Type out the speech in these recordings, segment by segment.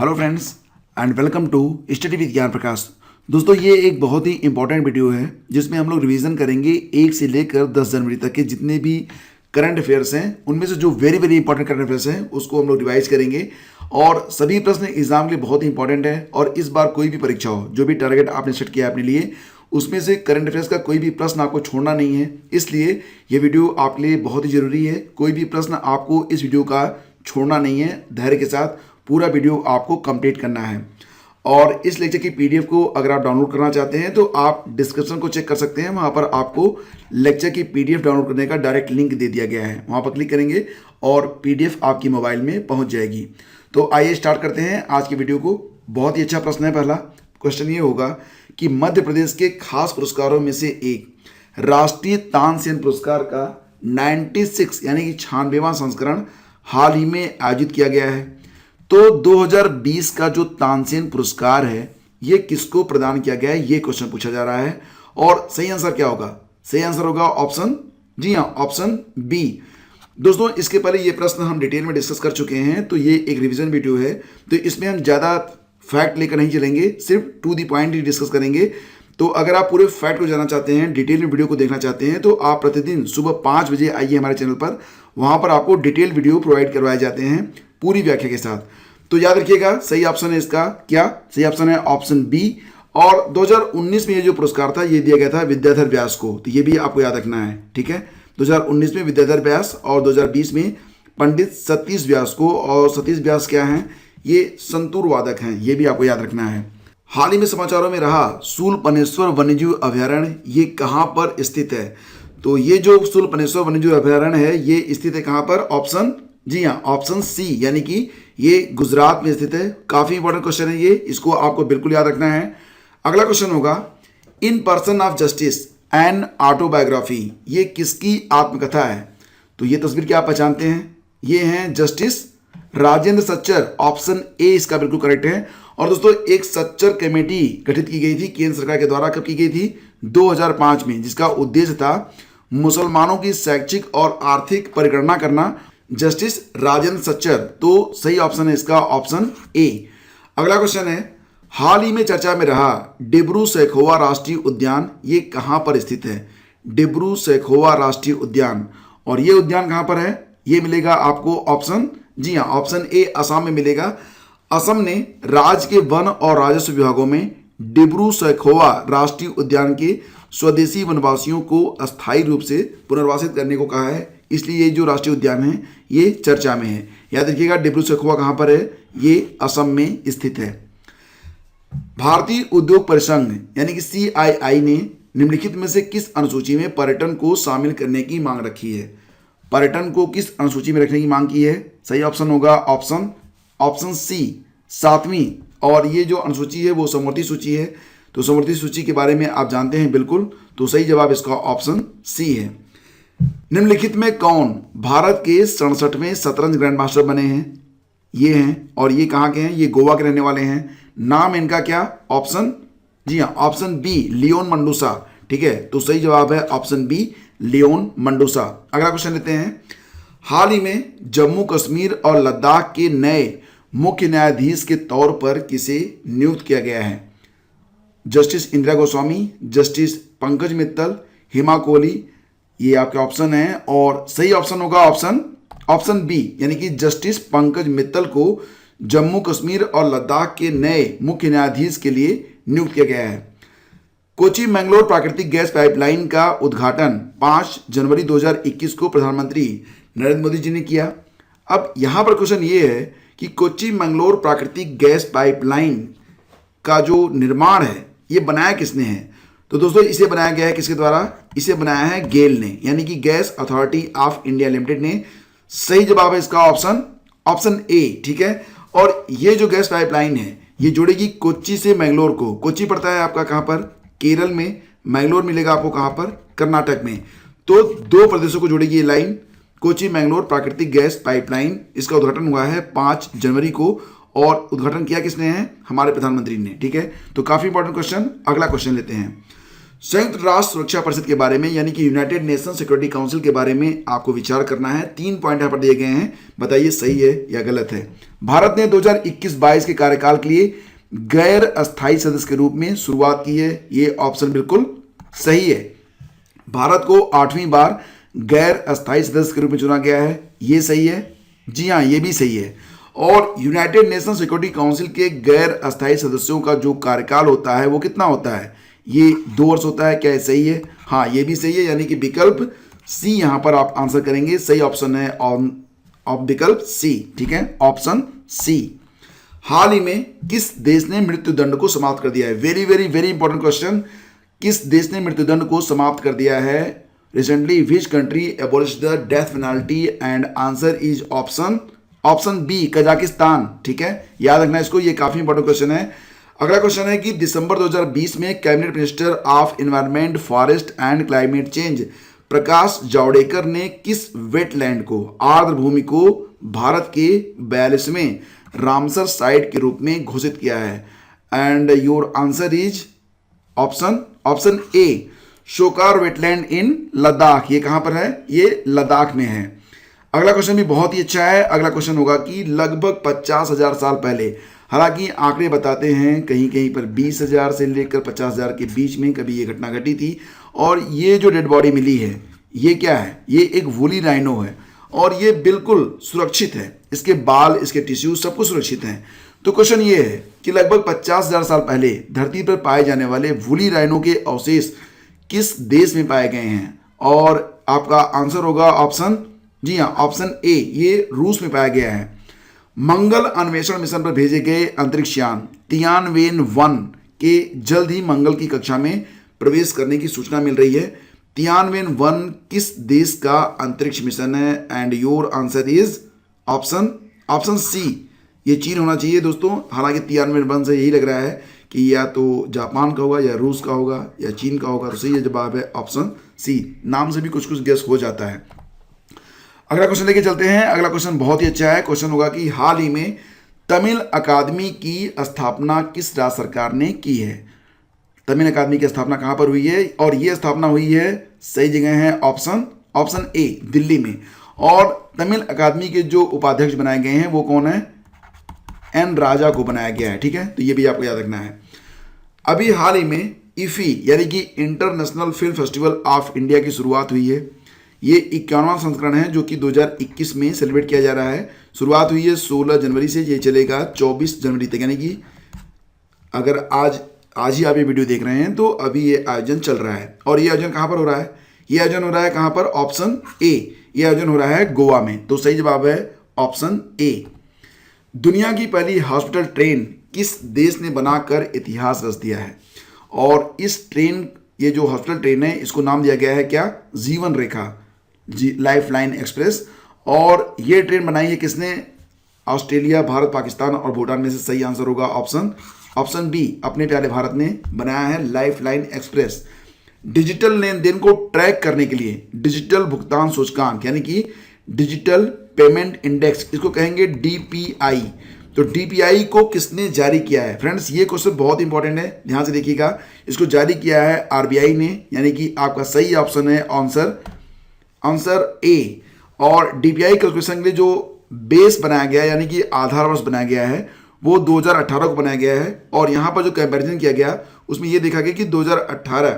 Hello friends and welcome to study with Gyan Prakash. दोस्तों ये एक बहुत ही इंपॉर्टेंट वीडियो है जिसमें हम लोग रिवीजन करेंगे 1 से लेकर 10 जनवरी तक के जितने भी करंट अफेयर्स हैं उनमें से जो very very important current affairs हैं उसको हम लोग रिवाइज करेंगे। और सभी प्रश्न एग्जाम के लिए बहुत ही इंपॉर्टेंट है और इस बार कोई भी परीक्षा हो जो भी टारगेट आपने सेट किया है अपने लिए उसमें से करंट अफेयर्स का कोई भी प्रश्न आपको छोड़ना नहीं है, इसलिए ये वीडियो आपके लिए बहुत ही जरूरी है। कोई भी प्रश्न आपको इस वीडियो का छोड़ना नहीं है, धैर्य के साथ पूरा वीडियो आपको कंप्लीट करना है। और इस लेक्चर की पीडीएफ को अगर आप डाउनलोड करना चाहते हैं तो आप डिस्क्रिप्शन को चेक कर सकते हैं, वहाँ पर आपको लेक्चर की पीडीएफ डाउनलोड करने का डायरेक्ट लिंक दे दिया गया है। वहाँ पर क्लिक करेंगे और पीडीएफ आपकी मोबाइल में पहुँच जाएगी। तो आइए स्टार्ट करते हैं आज की वीडियो को। बहुत ही अच्छा प्रश्न है। पहला क्वेश्चन ये होगा कि मध्य प्रदेश के खास पुरस्कारों में से एक राष्ट्रीय तानसेन पुरस्कार का 96 यानी कि 96वां संस्करण हाल ही में आयोजित किया गया है। तो 2020 का जो तानसेन पुरस्कार है ये किसको प्रदान किया गया है, ये क्वेश्चन पूछा जा रहा है। और सही आंसर क्या होगा? सही आंसर होगा ऑप्शन, जी हाँ, ऑप्शन बी। दोस्तों इसके पहले ये प्रश्न हम डिटेल में डिस्कस कर चुके हैं, तो ये एक रिवीजन वीडियो है, तो इसमें हम ज़्यादा फैक्ट लेकर नहीं चलेंगे, सिर्फ टू द पॉइंट ही डिस्कस करेंगे। तो अगर आप पूरे फैक्ट को जानना चाहते हैं, डिटेल में वीडियो को देखना चाहते हैं, तो आप प्रतिदिन सुबह 5 बजे आइए हमारे चैनल पर। वहाँ पर आपको डिटेल वीडियो प्रोवाइड करवाए जाते हैं पूरी व्याख्या के साथ। तो याद रखिएगा सही ऑप्शन है इसका क्या? सही ऑप्शन है ऑप्शन बी। और 2019 में ये जो पुरस्कार था ये दिया गया था विद्याधर व्यास को, तो ये भी आपको याद रखना है, ठीक है। 2019 में विद्याधर व्यास और 2020 में पंडित सतीश व्यास को। और सतीश व्यास क्या हैं? ये संतूर वादक हैं, ये भी आपको याद रखना है। हाल ही में समाचारों में रहा शूलपनेश्वर वन्यजीव अभयारण्य, ये कहाँ पर स्थित है? तो ये जो शूलपनेश्वर वन्यजीव अभयारण्य है ये स्थित है कहाँ पर? ऑप्शन, जी हाँ, ऑप्शन सी, यानी कि ये गुजरात में स्थित है। काफी इंपॉर्टेंट क्वेश्चन है ये, इसको आपको बिल्कुल याद रखना है। अगला क्वेश्चन होगा in person of justice and autobiography, ये किसकी आत्मकथा है? तो ये तस्वीर क्या आप पहचानते हैं? ये हैं justice Rajendra Sachar, option A इसका बिल्कुल करेक्ट है। और दोस्तों एक सच्चर कमेटी गठित की गई थी केंद्र सरकार के द्वारा, कब की गई थी? 2005 में, जिसका उद्देश्य था मुसलमानों की शैक्षिक और आर्थिक परिगणना करना। जस्टिस राजेंद्र सच्चर, तो सही ऑप्शन है इसका ऑप्शन ए। अगला क्वेश्चन है हाल ही में चर्चा में रहा डिब्रू सैखोवा राष्ट्रीय उद्यान, ये कहां पर स्थित है? डिब्रू सैखोवा राष्ट्रीय उद्यान, और ये उद्यान कहां पर है? ये मिलेगा आपको ऑप्शन, जी हाँ, ऑप्शन ए असम में मिलेगा। असम ने राज्य के वन और राजस्व विभागों में डिब्रू सैखोवा राष्ट्रीय उद्यान के स्वदेशी वनवासियों को अस्थायी रूप से पुनर्वासित करने को कहा है, इसलिए ये जो राष्ट्रीय उद्यान है ये चर्चा में है। याद रखिएगा डिब्रू सैखोवा कहाँ पर है? ये असम में स्थित है। भारतीय उद्योग परिसंघ यानी कि CII ने निम्नलिखित में से किस अनुसूची में पर्यटन को शामिल करने की मांग रखी है? पर्यटन को किस अनुसूची में रखने की मांग की है? सही ऑप्शन होगा ऑप्शन सी, 7वीं। और ये जो अनुसूची है वो समवर्ती सूची है, तो समवर्ती सूची के बारे में आप जानते हैं बिल्कुल, तो सही जवाब इसका ऑप्शन सी है। निम्नलिखित में कौन भारत के 67वें शतरंज ग्रैंड मास्टर बने हैं? ये हैं, और ये कहाँ के हैं? ये गोवा के रहने वाले हैं। नाम इनका क्या? ऑप्शन, जी हाँ, ऑप्शन बी, लियोन मंडूसा, ठीक है। तो सही जवाब है ऑप्शन बी, लियोन मंडूसा। अगला क्वेश्चन लेते हैं हाल ही में जम्मू कश्मीर और लद्दाख के नए मुख्य न्यायाधीश के तौर पर किसे नियुक्त किया गया है? जस्टिस इंदिरा गोस्वामी, जस्टिस पंकज मित्तल, हिमा कोहली, ये आपके ऑप्शन है। और सही ऑप्शन होगा ऑप्शन बी, यानी कि जस्टिस पंकज मित्तल को जम्मू कश्मीर और लद्दाख के नए मुख्य न्यायाधीश के लिए नियुक्त किया गया है। कोची मैंगलोर प्राकृतिक गैस पाइपलाइन का उद्घाटन 5 जनवरी 2021 को प्रधानमंत्री नरेंद्र मोदी जी ने किया। अब यहां पर क्वेश्चन ये है कि कोची मैंगलोर प्राकृतिक गैस पाइपलाइन का जो निर्माण है ये बनाया किसने है? तो दोस्तों इसे बनाया गया है किसके द्वारा? इसे बनाया है गेल ने, यानी कि gas authority of India limited ने। सही जवाब है इसका ऑप्शन ए, ठीक है। और ये जो गैस पाइपलाइन है ये जोड़ेगी कोच्चि से मैंगलोर को। कोच्चि पड़ता है आपका कहाँ पर? केरल में। मैंगलोर मिलेगा आपको कहाँ पर? कर्नाटक में। तो 2 प्रदेशों को जोड़ेगी ये लाइन, कोच्चि मैंगलोर प्राकृतिक गैस पाइपलाइन। इसका उद्घाटन हुआ है 5 जनवरी को, और उद्घाटन किया किसने है? हमारे प्रधानमंत्री ने, ठीक है। तो काफी इंपॉर्टेंट क्वेश्चन। अगला क्वेश्चन लेते हैं संयुक्त राष्ट्र सुरक्षा परिषद के बारे में यानी कि यूनाइटेड नेशन सिक्योरिटी काउंसिल के बारे में आपको विचार करना है। 3 पॉइंट यहाँ पर दिए गए हैं, बताइए सही है या गलत है। भारत ने 2021-22 के कार्यकाल के लिए गैर अस्थायी सदस्य के रूप में शुरुआत की है, ये ऑप्शन बिल्कुल सही है। भारत को 8वीं बार गैर अस्थायी सदस्य के रूप में चुना गया है, ये सही है। जी हाँ, ये भी सही है। और यूनाइटेड नेशन सिक्योरिटी काउंसिल के गैर अस्थायी सदस्यों का जो कार्यकाल होता है वो कितना होता है, ये 2 वर्ष होता है, क्या सही है? हाँ, ये भी सही है, यानी कि विकल्प सी यहां पर आप आंसर करेंगे। सही ऑप्शन है ऑफ विकल्प सी, ठीक है, ऑप्शन सी। हाल ही में किस देश ने मृत्युदंड को समाप्त कर दिया है? Very very very important question. किस देश ने मृत्युदंड को समाप्त कर दिया है recently? Which country abolish the death penalty? And answer is option B, Kazakhstan, ठीक है, याद रखना इसको, ये काफी इंपॉर्टेंट क्वेश्चन है। अगला क्वेश्चन है कि दिसंबर 2020 में cabinet minister of environment, forest and climate change Prakash Javadekar ने किस वेटलैंड को, आर्द्र भूमि को भारत के 42वें रामसर साइट के रूप में घोषित किया है? And your answer is option A, Tsokar wetland in Ladakh. ये कहां पर है? ये लद्दाख में है। अगला क्वेश्चन भी बहुत ही अच्छा है। अगला क्वेश्चन होगा कि लगभग 50,000 साल पहले, हालांकि आंकड़े बताते हैं कहीं कहीं पर 20,000 से लेकर 50,000 के बीच में कभी ये घटना घटी थी। और ये जो डेड बॉडी मिली है ये क्या है? ये एक वुली राइनो है और ये बिल्कुल सुरक्षित है, इसके बाल, इसके टिश्यू सब कुछ सुरक्षित हैं। तो क्वेश्चन ये है कि लगभग 50,000 साल पहले धरती पर पाए जाने वाले वुली राइनो के अवशेष किस देश में पाए गए हैं? और आपका आंसर होगा ऑप्शन, जी हाँ, ऑप्शन ए, ये रूस में पाया गया है। मंगल अन्वेषण मिशन पर भेजे गए अंतरिक्ष यान तियानवेन-1 के जल्द ही मंगल की कक्षा में प्रवेश करने की सूचना मिल रही है। तियानवेन-1 किस देश का अंतरिक्ष मिशन है? And your answer is option C, ये चीन होना चाहिए दोस्तों। हालांकि तियानवेन-1 से यही लग रहा है कि या तो जापान का होगा या रूस का होगा या चीन का होगा, तो सही जवाब है ऑप्शन सी। नाम से भी कुछ कुछ गेस हो जाता है। अगला क्वेश्चन लेके चलते हैं। अगला क्वेश्चन बहुत ही अच्छा है। क्वेश्चन होगा कि हाल ही में तमिल अकादमी की स्थापना किस राज्य सरकार ने की है? तमिल अकादमी की स्थापना कहां पर हुई है? और ये स्थापना हुई है, सही जगह है ऑप्शन ए, दिल्ली में। और तमिल अकादमी के जो उपाध्यक्ष बनाए गए हैं वो कौन है? एन राजा को बनाया गया है, ठीक है, तो ये भी आपको याद रखना है। अभी हाल ही में इफी यानी कि international film festival of India की शुरुआत हुई है। ये 51वां संस्करण है जो कि 2021 में सेलिब्रेट किया जा रहा है। शुरुआत हुई है 16 जनवरी से, ये चलेगा 24 जनवरी तक, यानी कि अगर आज ही आप ये वीडियो देख रहे हैं तो अभी ये आयोजन चल रहा है। और ये आयोजन कहाँ पर हो रहा है? ये आयोजन हो रहा है कहाँ पर? ऑप्शन ए, ये आयोजन हो रहा है गोवा में। तो सही जवाब है ऑप्शन ए। दुनिया की पहली हॉस्पिटल ट्रेन किस देश ने बनाकर इतिहास रच दिया है? और इस ट्रेन, ये जो हॉस्पिटल ट्रेन है, इसको नाम दिया गया है क्या? जीवन रेखा, लाइफ लाइन एक्सप्रेस। और ये ट्रेन बनाई है किसने? ऑस्ट्रेलिया, भारत, पाकिस्तान और भूटान में से सही आंसर होगा ऑप्शन बी, अपने प्यारे भारत ने बनाया है लाइफ लाइन एक्सप्रेस। डिजिटल लेन देन को ट्रैक करने के लिए डिजिटल भुगतान सूचकांक यानी कि डिजिटल पेमेंट इंडेक्स, इसको कहेंगे डीपीआई। तो डीपीआई को किसने जारी किया है? फ्रेंड्स, ये क्वेश्चन बहुत इंपॉर्टेंट है, ध्यान से देखिएगा। इसको जारी किया है आरबीआई ने, यानी कि आपका सही ऑप्शन है आंसर ए। और डीपीआई कैलकुलेशन के लिए जो बेस बनाया गया है यानी कि आधार वर्ष बनाया गया है वो 2018 को बनाया गया है। और यहाँ पर जो कंपैरिजन किया गया उसमें ये देखा गया कि 2018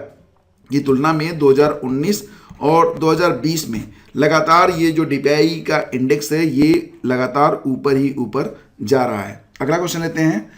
की तुलना में 2019 और 2020 में लगातार ये जो डीपीआई का इंडेक्स है ये लगातार ऊपर ही ऊपर जा रहा है। अगला क्वेश्चन लेते हैं।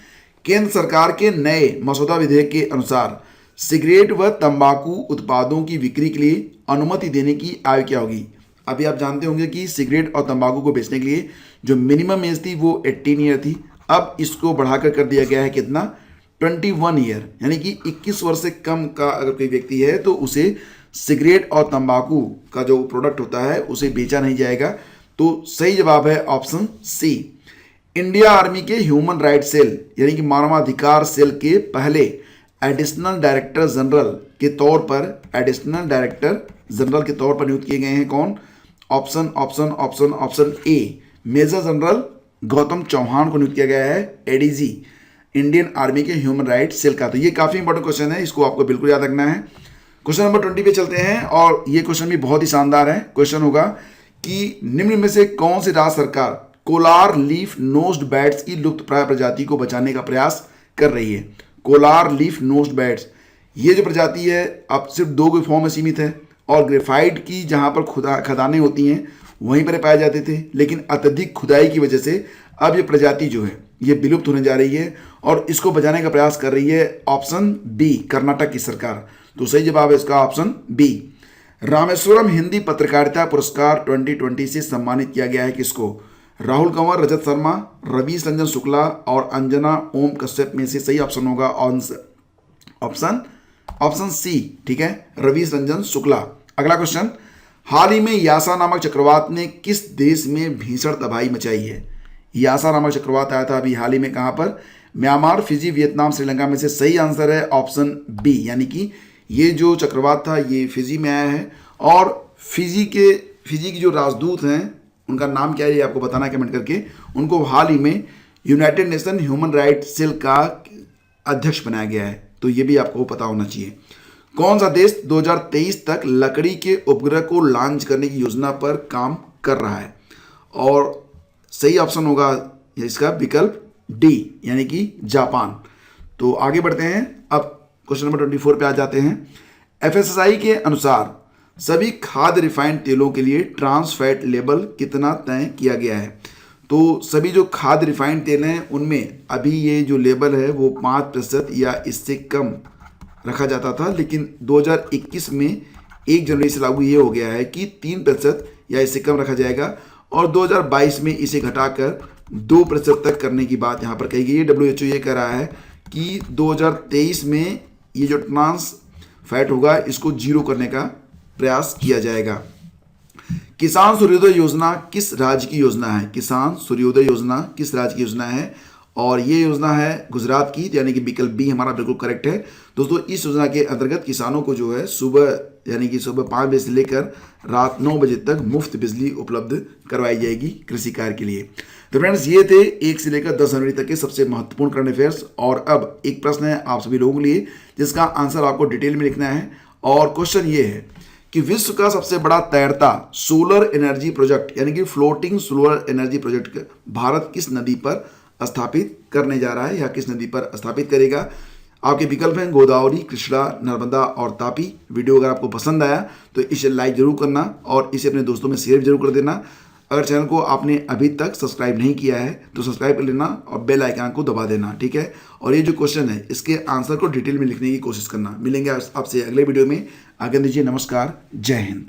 केंद्र सरकार के नए मसौदा विधेयक के अनुसार सिगरेट व तंबाकू उत्पादों की बिक्री के लिए अनुमति देने की आयु क्या होगी? अभी आप जानते होंगे कि सिगरेट और तंबाकू को बेचने के लिए जो मिनिमम एज थी वो 18 ईयर थी। अब इसको बढ़ाकर कर दिया गया है कितना? 21 ईयर, यानी कि 21 वर्ष से कम का अगर कोई व्यक्ति है तो उसे सिगरेट और तंबाकू का जो प्रोडक्ट होता है उसे बेचा नहीं जाएगा। तो सही जवाब है ऑप्शन सी। इंडिया आर्मी के ह्यूमन राइट सेल यानी कि मानवाधिकार सेल के पहले एडिशनल डायरेक्टर जनरल के तौर पर नियुक्त किए गए हैं कौन? Option A, major general Gautam Chauhan को नियुक्त किया गया है एडीजी इंडियन आर्मी के ह्यूमन राइट सेल का। तो ये काफी इंपॉर्टेंट क्वेश्चन है, इसको आपको बिल्कुल याद रखना है। क्वेश्चन नंबर 20 पे चलते हैं और ये क्वेश्चन भी बहुत ही शानदार है। क्वेश्चन होगा कि निम्न में से कौन सी राज्य सरकार कोलार लीफ नोज्ड बैट्स की लुप्त प्राय प्रजाति को बचाने का प्रयास कर रही है। कोलार लीफ नोज्ड बैट्स, ये जो प्रजाति है अब सिर्फ 2 फॉर्म में सीमित है और ग्रेफाइट की जहां पर खदानें होती हैं वहीं पर पाए जाते थे, लेकिन अत्यधिक खुदाई की वजह से अब ये प्रजाति जो है ये विलुप्त होने जा रही है और इसको बचाने का प्रयास कर रही है ऑप्शन बी, कर्नाटक की सरकार। तो सही जवाब है इसका ऑप्शन बी। रामेश्वरम हिंदी पत्रकारिता पुरस्कार 2020 से सम्मानित किया गया है किसको? राहुल कंवर, रजत शर्मा, रवीश रंजन शुक्ला और अंजना ओम कश्यप में से सही ऑप्शन होगा ऑप्शन सी, ठीक है, रवीश रंजन शुक्ला। अगला क्वेश्चन, हाल ही में यासा नामक चक्रवात ने किस देश में भीषण तबाही मचाई है? यासा नामक चक्रवात आया था अभी हाल ही में, कहां पर? म्यांमार, फिजी, वियतनाम, श्रीलंका में से सही आंसर है ऑप्शन बी, यानी कि ये जो चक्रवात था ये फिजी में आया है और फिजी की जो राजदूत हैं उनका नाम क्या है ये आपको बताना है कमेंट करके। उनको हाल ही में United Nation human rights cell का अध्यक्ष बनाया गया है, तो ये भी आपको पता होना चाहिए। कौन सा देश 2023 तक लकड़ी के उपग्रह को लॉन्च करने की योजना पर काम कर रहा है? और सही ऑप्शन होगा इसका विकल्प डी, यानी कि जापान। तो आगे बढ़ते हैं, अब क्वेश्चन नंबर 24 पे आ जाते हैं। एफएसएसआई के अनुसार सभी खाद्य रिफाइंड तेलों के लिए ट्रांस फैट लेवल कितना तय किया गया है? तो सभी जो खाद्य रिफाइंड तेल हैं उनमें अभी ये जो लेवल है वो 5% या इससे कम रखा जाता था, लेकिन 2021 में 1 जनवरी से लागू ये हो गया है कि 3% या इससे कम रखा जाएगा और 2022 में इसे घटाकर 2% तक करने की बात यहाँ पर कही गई है। WHO ये कह रहा है कि 2023 में ये जो ट्रांस फैट होगा इसको 0 करने का प्रयास किया जाएगा। किसान सूर्योदय योजना किस राज्य की योजना है? किसान सूर्योदय योजना किस राज्य की योजना है? और ये योजना है गुजरात की, यानी कि विकल्प बी हमारा बिल्कुल करेक्ट है। दोस्तों इस योजना के अंतर्गत किसानों को जो है सुबह यानी कि सुबह 5 बजे से लेकर रात 9 बजे तक मुफ्त बिजली उपलब्ध करवाई जाएगी कृषि कार्य के लिए। तो फ्रेंड्स ये थे 1 से लेकर 10 जनवरी तक के सबसे महत्वपूर्ण करंट अफेयर्स। और अब एक प्रश्न है आप सभी लोगों के लिए जिसका आंसर आपको डिटेल में लिखना है और क्वेश्चन ये है कि विश्व का सबसे बड़ा तैरता सोलर एनर्जी प्रोजेक्ट यानी कि floating solar energy project Bharat किस नदी पर स्थापित करने जा रहा है या किस नदी पर स्थापित करेगा? आपके विकल्प हैं गोदावरी, कृष्णा, नर्मदा और तापी। वीडियो अगर आपको पसंद आया तो इसे लाइक जरूर करना और इसे अपने दोस्तों में शेयर जरूर कर देना। अगर चैनल को आपने अभी तक सब्सक्राइब नहीं किया है तो सब्सक्राइब कर लेना और बेल आइकन को दबा देना, ठीक है। और ये जो क्वेश्चन है इसके आंसर को डिटेल में लिखने की कोशिश करना। मिलेंगे आपसे अगले वीडियो में। आगे दीजिए, नमस्कार, जय हिंद।